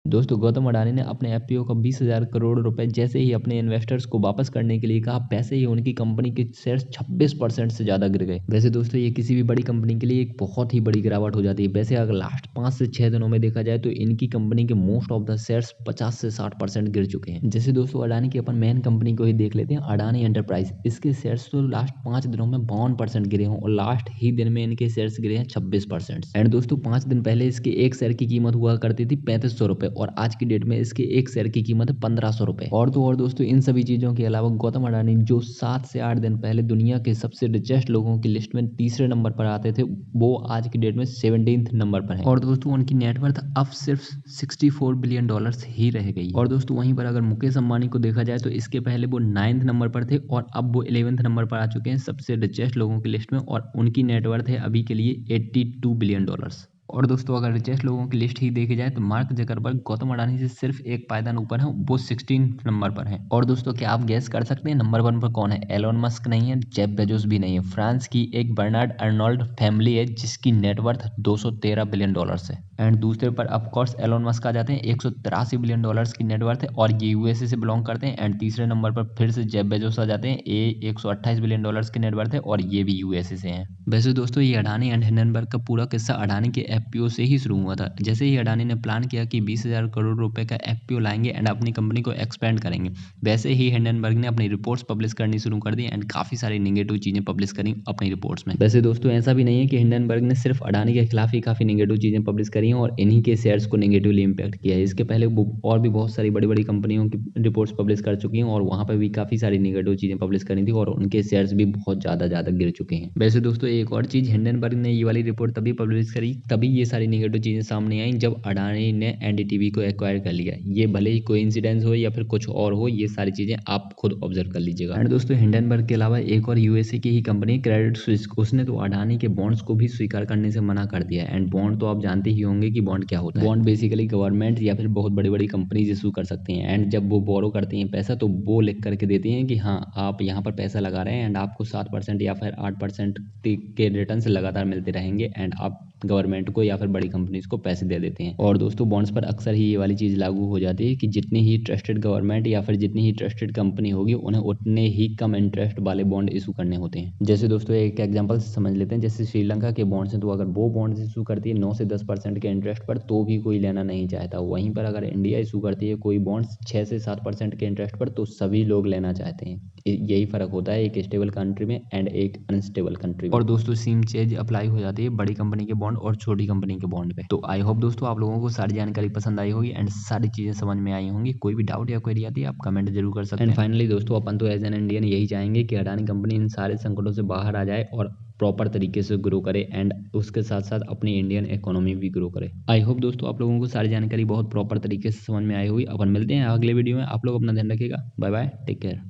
दोस्तों गौतम अडानी ने अपने एफपीओ का 20,000 करोड़ रुपए जैसे ही अपने इन्वेस्टर्स को वापस करने के लिए कहा, वैसे ही उनकी कंपनी के शेयर्स 26% से ज्यादा गिर गए। वैसे दोस्तों ये किसी भी बड़ी कंपनी के लिए एक बहुत ही बड़ी गिरावट हो जाती है। वैसे अगर लास्ट 5 से 6 दिनों में देखा जाए तो इनकी कंपनी के मोस्ट ऑफ द शेयर्स 50 से 60% गिर चुके हैं। जैसे दोस्तों अडानी की अपन मेन कंपनी को ही देख लेते हैं, अडानी एंटरप्राइज। इसके शेयर्स तो लास्ट 5 दिनों में 52% गिरे हों और लास्ट ही दिन में इनके शेयर्स गिरे हैं 26%। एंड दोस्तों 5 दिन पहले इसके एक शेयर की कीमत हुआ करती थी 3500 रुपए और आज की डेट में इसके एक शेयर की कीमत है 1500 रुपए। और तो और दोस्तों इन सभी चीजों के अलावा गौतम अडानी जो 7 से 8 दिन पहले दुनिया के सबसे रिचेस्ट लोगों की लिस्ट में तीसरे नंबर पर आते थे, वो आज की डेट में 17th नंबर पर है। और दोस्तों उनकी नेटवर्थ अब सिर्फ 64 बिलियन डॉलर्स ही रह गई। और दोस्तों वहीं पर अगर मुकेश अंबानी को देखा जाए तो इसके पहले वो 9th नंबर पर थे और अब वो 11th नंबर पर आ चुके हैं सबसे रिचेस्ट लोगों की लिस्ट में और उनकी नेटवर्थ है अभी के लिए 82 बिलियन डॉलर्स। और दोस्तों अगर रिचेस्ट लोगों की लिस्ट ही देखी जाए तो मार्क जकरबर्ग गौतम अडानी से सिर्फ एक पायदान ऊपर है, वो 16 नंबर पर है। और दोस्तों क्या आप गैस कर सकते हैं नंबर 1 पर कौन है? एलोन मस्क नहीं है, जेफ बेजोस भी नहीं है, फ्रांस की एक बर्नार्ड अर्नोल्ड फैमिली है जिसकी नेटवर्थ 213 बिलियन डॉलर्स है। एंड दूसरे पर ऑफ कोर्स एलोन मस्क आ जाते हैं, 183 बिलियन डॉलर्स की नेटवर्थ है और ये यूएसए से बिलोंग करते हैं। एंड तीसरे नंबर पर फिर से जेफ बेजोस आ जाते हैं, ये 128 बिलियन डॉलर्स की नेटवर्थ है और ये भी यूएसए से हैं। वैसे दोस्तों ये अडानी एंड हिंडनबर्ग का पूरा किस्सा अडानी के एफपीओ से ही शुरू हुआ था। जैसे ही अडानी ने प्लान किया कि 20,000 करोड़ रुपए का एफपीओ लाएंगे एंड अपनी कंपनी को एक्सपेंड करेंगे, वैसे ही हिंडनबर्ग ने अपनी रिपोर्ट्स पब्लिश करनी शुरू कर दी एंड काफी सारी नेगेटिव चीजें पब्लिश करी अपनी रिपोर्ट्स में। वैसे दोस्तों ऐसा भी नहीं है कि हिंडनबर्ग ने सिर्फ अडानी के खिलाफ ही काफी नेगेटिव चीजें पब्लिश करी हैं और इन्हीं के शेयर्स को नेगेटिवली इंपैक्ट किया है। इसके पहले वो और भी बहुत सारी बड़ी बड़ी कंपनियों की रिपोर्ट्स पब्लिश कर चुकी हैं और वहां पर भी काफी सारी नेगेटिव चीजें पब्लिश करी थी और उनके शेयर्स भी बहुत ज्यादा गिर चुके हैं। वैसे दोस्तों एक और चीज, हिंडनबर्ग ने ये वाली रिपोर्ट तभी पब्लिश करी, तभी ये सारी नेगेटिव चीजें सामने आई जब अडानी ने एनडीटीवी को एक्वायर कर लिया। ये भले ही कोइंसिडेंस हो या फिर कुछ और हो, ये सारी चीजें आप खुद ऑब्जर्व कर लीजिएगा। एंड दोस्तों हिंडनबर्ग के अलावा एक और यूएसए की ही कंपनी क्रेडिट स्विस, उसने तो अडानी के बॉन्ड्स को भी स्वीकार करने से मना कर दिया। एंड बॉन्ड तो आप जानते ही होंगे कि बॉन्ड क्या होता है। बॉन्ड बेसिकली गवर्नमेंट या फिर बहुत बड़ी बड़ी कंपनीज इशू कर सकती हैं एंड जब वो बोरो करती हैं पैसा तो वो लिख करके देती हैं कि हाँ आप यहाँ पर पैसा लगा रहे हैं एंड आपको 7% या फिर 8% के रिटर्न लगातार मिलते रहेंगे एंड आप गवर्नमेंट को या फिर बड़ी कंपनीज को पैसे दे देते हैं। और दोस्तों बॉन्ड्स पर अक्सर ही ये वाली चीज लागू हो जाती है कि जितनी ही ट्रस्टेड गवर्नमेंट या फिर जितनी ही ट्रस्टेड कंपनी होगी उन्हें उतने ही कम इंटरेस्ट वाले बॉन्ड इशू करने होते हैं। जैसे दोस्तों एक एग्जांपल समझ लेते हैं, जैसे श्रीलंका के बॉन्ड्स हैं तो अगर वो बॉन्ड्स इशू करती है 9 से 10% के इंटरेस्ट पर तो भी कोई लेना नहीं चाहता। वहीं पर अगर इंडिया इशू करती है कोई बॉन्ड्स 6 से 7% के इंटरेस्ट पर तो सभी लोग लेना चाहते हैं। यही फर्क होता है एक स्टेबल कंट्री में एंड एक अनस्टेबल कंट्री में। और दोस्तों सेम चीज अप्लाई हो जाती है बड़ी कंपनी के बॉन्ड और छोटी कंपनी के बॉन्ड पे। तो आई होप दोस्तों आप लोगों को सारी जानकारी पसंद आई होगी एंड सारी चीजें समझ में आई होंगी। कोई भी डाउट या क्वेरी आती है आप कमेंट जरूर कर सकते हैं। एंड फाइनली दोस्तों अपन तो एज एन इंडियन यही चाहेंगे कि अडानी कंपनी इन सारे संकटों से बाहर आ जाए और प्रॉपर तरीके से ग्रो करे एंड उसके साथ साथ अपनी इंडियन इकोनॉमी भी ग्रो करे। आई होप दोस्तों आप लोगों को सारी जानकारी बहुत प्रॉपर तरीके से समझ में आई होगी। अपन मिलते हैं अगले वीडियो में, आप लोग अपना ध्यान रखिएगा। Bye bye, take care.